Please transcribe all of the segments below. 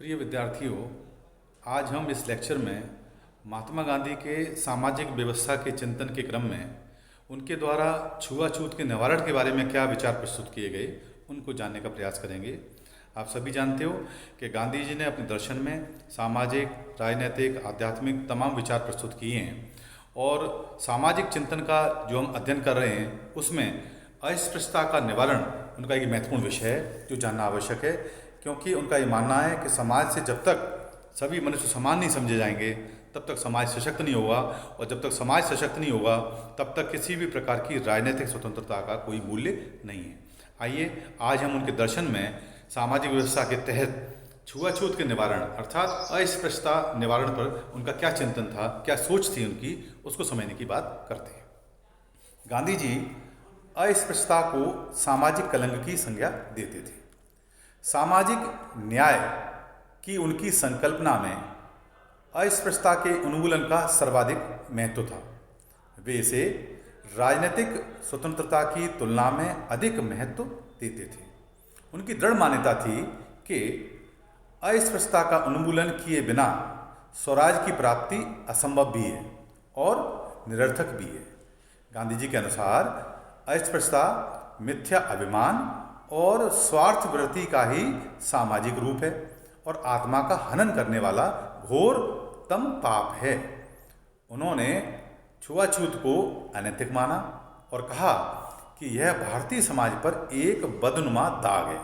प्रिय विद्यार्थियों, आज हम इस लेक्चर में महात्मा गांधी के सामाजिक व्यवस्था के चिंतन के क्रम में उनके द्वारा छुआछूत के निवारण के बारे में क्या विचार प्रस्तुत किए गए उनको जानने का प्रयास करेंगे। आप सभी जानते हो कि गांधी जी ने अपने दर्शन में सामाजिक, राजनीतिक, आध्यात्मिक तमाम विचार प्रस्तुत किए हैं और सामाजिक चिंतन का जो हम अध्ययन कर रहे हैं उसमें अस्पृश्यता का निवारण उनका एक महत्वपूर्ण विषय है जो जानना आवश्यक है, क्योंकि उनका ये मानना है कि समाज से जब तक सभी मनुष्य समान नहीं समझे जाएंगे तब तक समाज सशक्त नहीं होगा, और जब तक समाज सशक्त नहीं होगा तब तक किसी भी प्रकार की राजनीतिक स्वतंत्रता का कोई मूल्य नहीं है। आइए आज हम उनके दर्शन में सामाजिक व्यवस्था के तहत छुआछूत के निवारण अर्थात अस्पृश्यता निवारण पर उनका क्या चिंतन था, क्या सोच थी उनकी, उसको समझने की बात करते हैं। गांधी जी अस्पृश्यता को सामाजिक कलंक की संज्ञा देते थे। सामाजिक न्याय की उनकी संकल्पना में अस्पृश्यता के उन्मूलन का सर्वाधिक महत्व था। वे इसे राजनीतिक स्वतंत्रता की तुलना में अधिक महत्व देते थे। उनकी दृढ़ मान्यता थी कि अस्पृश्यता का उन्मूलन किए बिना स्वराज की प्राप्ति असंभव भी है और निरर्थक भी है। गांधी जी के अनुसार अस्पृश्यता मिथ्या अभिमान और स्वार्थ वृत्ति का ही सामाजिक रूप है और आत्मा का हनन करने वाला घोरतम पाप है। उन्होंने छुआछूत को अनैतिक माना और कहा कि यह भारतीय समाज पर एक बदनुमा दाग है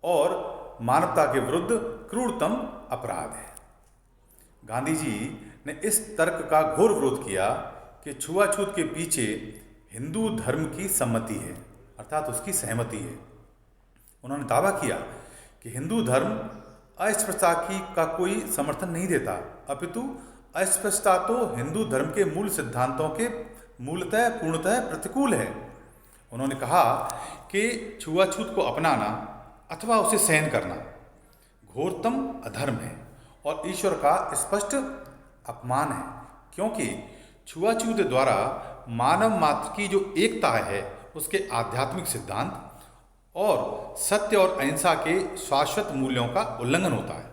और मानवता के विरुद्ध क्रूरतम अपराध है। गांधी जी ने इस तर्क का घोर विरोध किया कि छुआछूत के पीछे हिंदू धर्म की सम्मति है अर्थात उसकी सहमति है। उन्होंने दावा किया कि हिंदू धर्म अस्पृश्यता का कोई समर्थन नहीं देता, अपितु अस्पृश्यता तो हिंदू धर्म के मूल सिद्धांतों के मूलतः पूर्णतः प्रतिकूल है। उन्होंने कहा कि छुआछूत को अपनाना अथवा उसे सहन करना घोरतम अधर्म है और ईश्वर का स्पष्ट अपमान है, क्योंकि छुआछूत द्वारा मानव मात्र की जो एकता है उसके आध्यात्मिक सिद्धांत और सत्य और अहिंसा के शाश्वत मूल्यों का उल्लंघन होता है।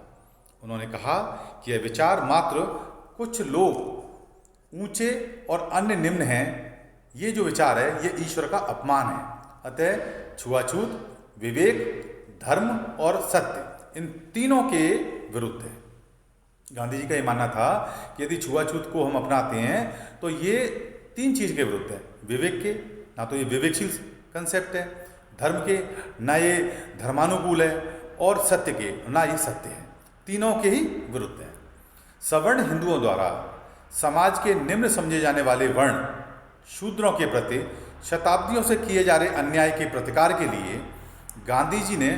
उन्होंने कहा कि यह विचार मात्र कुछ लोग ऊंचे और अन्य निम्न हैं, ये जो विचार है ये ईश्वर का अपमान है। अतः छुआछूत विवेक, धर्म और सत्य इन तीनों के विरुद्ध है। गांधी जी का ये मानना था कि यदि छुआछूत को हम अपनाते हैं तो ये तीन चीज के विरुद्ध है। विवेक के, ना तो ये विवेकशील कंसेप्ट है, धर्म के ना ये धर्मानुकूल है, और सत्य के ना ये सत्य है, तीनों के ही विरुद्ध है। सवर्ण हिंदुओं द्वारा समाज के निम्न समझे जाने वाले वर्ण शूद्रों के प्रति शताब्दियों से किए जा रहे अन्याय के प्रतिकार के लिए गांधी जी ने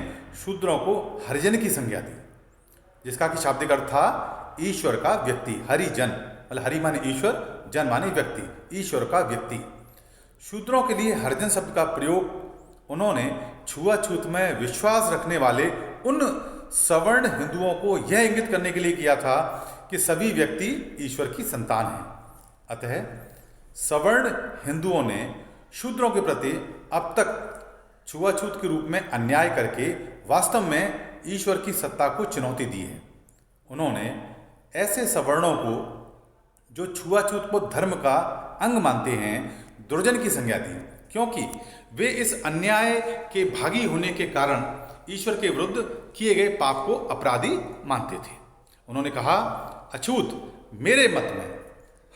शूद्रों को हरिजन की संज्ञा दी, जिसका कि शाब्दिक अर्थ था ईश्वर का व्यक्ति। हरिजन मतलब हरि माने ईश्वर, जन माने व्यक्ति, ईश्वर का व्यक्ति। शूद्रों के लिए हरिजन शब्द का प्रयोग उन्होंने छुआछूत में विश्वास रखने वाले उन सवर्ण हिंदुओं को यह इंगित करने के लिए किया था कि सभी व्यक्ति ईश्वर की संतान हैं। अतः सवर्ण हिंदुओं ने शूद्रों के प्रति अब तक छुआछूत के रूप में अन्याय करके वास्तव में ईश्वर की सत्ता को चुनौती दी है। उन्होंने ऐसे सवर्णों को जो छुआछूत को धर्म का अंग मानते हैं दुर्जन की संज्ञा दी, क्योंकि वे इस अन्याय के भागी होने के कारण ईश्वर के विरुद्ध किए गए पाप को अपराधी मानते थे। उन्होंने कहा, अछूत मेरे मत में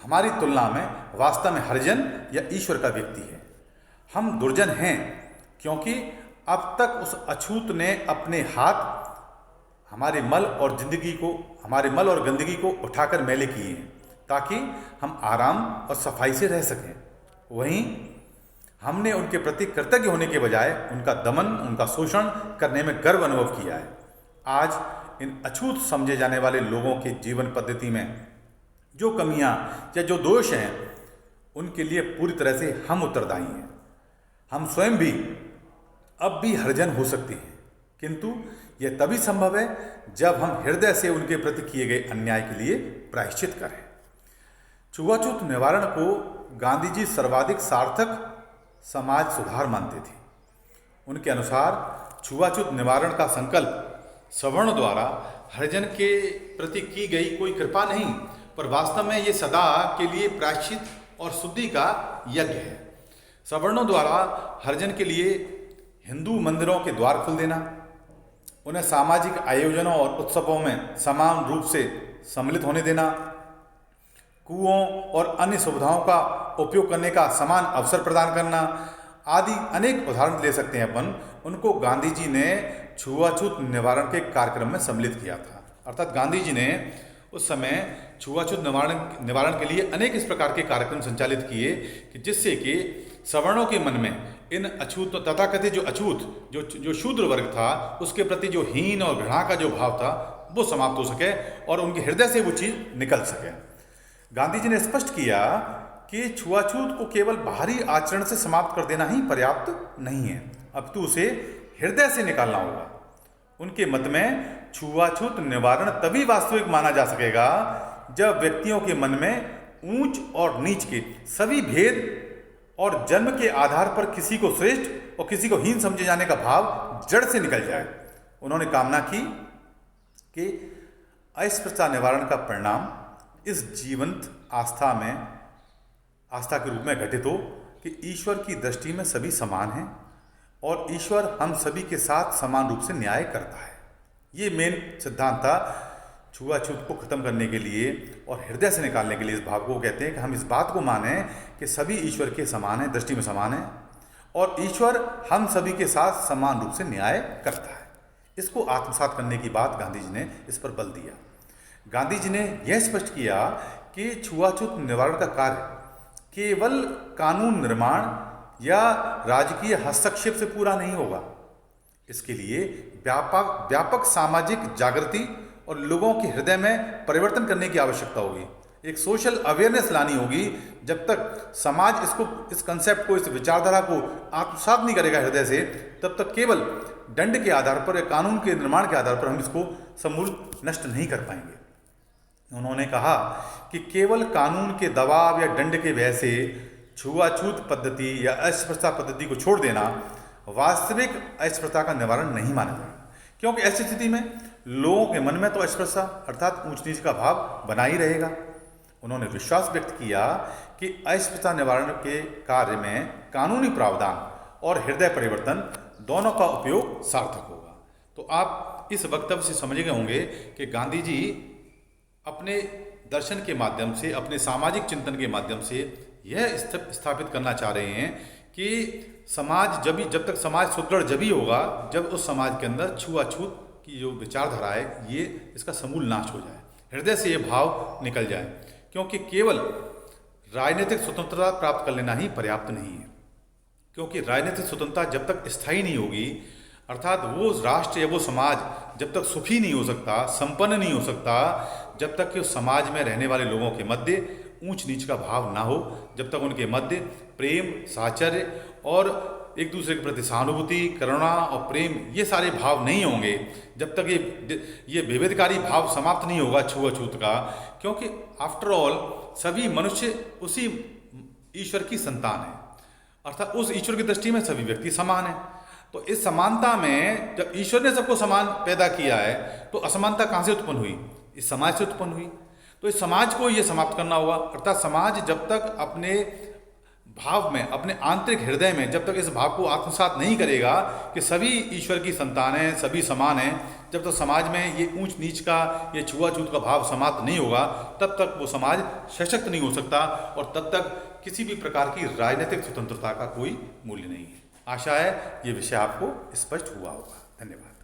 हमारी तुलना में वास्तव में हरिजन या ईश्वर का व्यक्ति है। हम दुर्जन हैं क्योंकि अब तक उस अछूत ने अपने हाथ हमारे मल और गंदगी को उठाकर मैले किए हैं ताकि हम आराम और सफाई से रह सकें। वहीं हमने उनके प्रति कृतज्ञ होने के बजाय उनका दमन, उनका शोषण करने में गर्व अनुभव किया है। आज इन अछूत समझे जाने वाले लोगों के जीवन पद्धति में जो कमियां या जो दोष हैं उनके लिए पूरी तरह से हम उत्तरदायी हैं। हम स्वयं भी अब भी हरिजन हो सकते हैं, किंतु यह तभी संभव है जब हम हृदय से उनके प्रति किए गए अन्याय के लिए प्रायश्चित करें। छुआछूत निवारण को गांधी जी सर्वाधिक सार्थक समाज सुधार मानते थे। उनके अनुसार छुआछूत निवारण का संकल्प सवर्णों द्वारा हरिजन के प्रति की गई कोई कृपा नहीं, पर वास्तव में ये सदा के लिए प्रायश्चित और शुद्धि का यज्ञ है। सवर्णों द्वारा हरिजन के लिए हिंदू मंदिरों के द्वार खोल देना, उन्हें सामाजिक आयोजनों और उत्सवों में समान रूप से सम्मिलित होने देना, कुओं और अन्य सुविधाओं का उपयोग करने का समान अवसर प्रदान करना आदि अनेक उदाहरण ले सकते हैं अपन। उनको गांधी जी ने छुआछूत निवारण के कार्यक्रम में सम्मिलित किया था। अर्थात गांधी जी ने उस समय छुआछूत निवारण के लिए अनेक इस प्रकार के कार्यक्रम संचालित किए कि जिससे कि सवर्णों के मन में इन अछूत तथाकथित जो अछूत जो शूद्र वर्ग था उसके प्रति जो हीन और घृणा का जो भाव था वो समाप्त हो सके और उनके हृदय से वो चीज़ निकल सके। गांधी जी ने स्पष्ट किया कि छुआछूत को केवल बाहरी आचरण से समाप्त कर देना ही पर्याप्त नहीं है, अपितु उसे हृदय से निकालना होगा। उनके मत में छुआछूत निवारण तभी वास्तविक माना जा सकेगा जब व्यक्तियों के मन में ऊंच और नीच के सभी भेद और जन्म के आधार पर किसी को श्रेष्ठ और किसी को हीन समझे जाने का भाव जड़ से निकल जाए। उन्होंने कामना की कि अस्पृश्यता निवारण का परिणाम इस जीवंत आस्था के रूप में घटित हो कि ईश्वर की दृष्टि में सभी समान हैं और ईश्वर हम सभी के साथ समान रूप से न्याय करता है। ये मेन सिद्धांत था छुआछूत को खत्म करने के लिए और हृदय से निकालने के लिए। इस भाव को कहते हैं कि हम इस बात को मानें कि सभी ईश्वर के समान हैं, दृष्टि में समान हैं और ईश्वर हम सभी के साथ समान रूप से न्याय करता है। इसको आत्मसात करने की बात गांधी जी ने इस पर बल दिया। गांधी जी ने यह स्पष्ट किया कि छुआछूत निवारण का कार्य केवल कानून निर्माण या राजकीय हस्तक्षेप से पूरा नहीं होगा। इसके लिए व्यापक सामाजिक जागृति और लोगों के हृदय में परिवर्तन करने की आवश्यकता होगी। एक सोशल अवेयरनेस लानी होगी। जब तक समाज इस कंसेप्ट को, इस विचारधारा को आत्मसात नहीं करेगा हृदय से, तब तक केवल दंड के आधार पर या कानून के निर्माण के आधार पर हम इसको समूल नष्ट नहीं कर पाएंगे। उन्होंने कहा कि केवल कानून के दबाव या दंड के वजह से छुआछूत पद्धति या अस्पृश्यता पद्धति को छोड़ देना वास्तविक अस्पृश्यता का निवारण नहीं माना जाएगा, क्योंकि ऐसी स्थिति में लोगों के मन में तो अस्पृश्यता अर्थात ऊंच नीच का भाव बना ही रहेगा। उन्होंने विश्वास व्यक्त किया कि अस्पृश्यता निवारण के कार्य में कानूनी प्रावधान और हृदय परिवर्तन दोनों का उपयोग सार्थक होगा। तो आप इस वक्तव्य से समझ गए होंगे कि गांधी जी अपने दर्शन के माध्यम से, अपने सामाजिक चिंतन के माध्यम से यह स्थापित करना चाह रहे हैं कि समाज जब तक समाज सुदृढ़ जभी होगा जब उस समाज के अंदर छुआछूत की जो विचारधारा है ये इसका समूल नाश हो जाए, हृदय से ये भाव निकल जाए। क्योंकि केवल राजनीतिक स्वतंत्रता प्राप्त कर लेना ही पर्याप्त नहीं है, क्योंकि राजनीतिक स्वतंत्रता जब तक स्थायी नहीं होगी, अर्थात वो राष्ट्र या वो समाज जब तक सुखी नहीं हो सकता, संपन्न नहीं हो सकता, जब तक कि उस समाज में रहने वाले लोगों के मध्य ऊंच नीच का भाव ना हो, जब तक उनके मध्य प्रेम, साहचर्य और एक दूसरे के प्रति सहानुभूति, करुणा और प्रेम ये सारे भाव नहीं होंगे, जब तक ये विभेदकारी भाव समाप्त नहीं होगा छुआछूत का। क्योंकि आफ्टर ऑल सभी मनुष्य उसी ईश्वर की संतान है, अर्थात उस ईश्वर की दृष्टि में सभी व्यक्ति समान हैं। तो इस समानता में जब ईश्वर ने सबको समान पैदा किया है तो असमानता कहाँ से उत्पन्न हुई? इस समाज से उत्पन्न हुई। तो इस समाज को ये समाप्त करना होगा, अर्थात समाज जब तक अपने भाव में, अपने आंतरिक हृदय में जब तक इस भाव को आत्मसात नहीं करेगा कि सभी ईश्वर की संतान हैं, सभी समान हैं, जब तक समाज में ये ऊंच नीच का, ये छुआछूत का भाव समाप्त नहीं होगा, तब तक वो समाज सशक्त नहीं हो सकता और तब तक किसी भी प्रकार की राजनीतिक स्वतंत्रता का कोई मूल्य नहीं है। आशा है ये विषय आपको स्पष्ट हुआ होगा। धन्यवाद।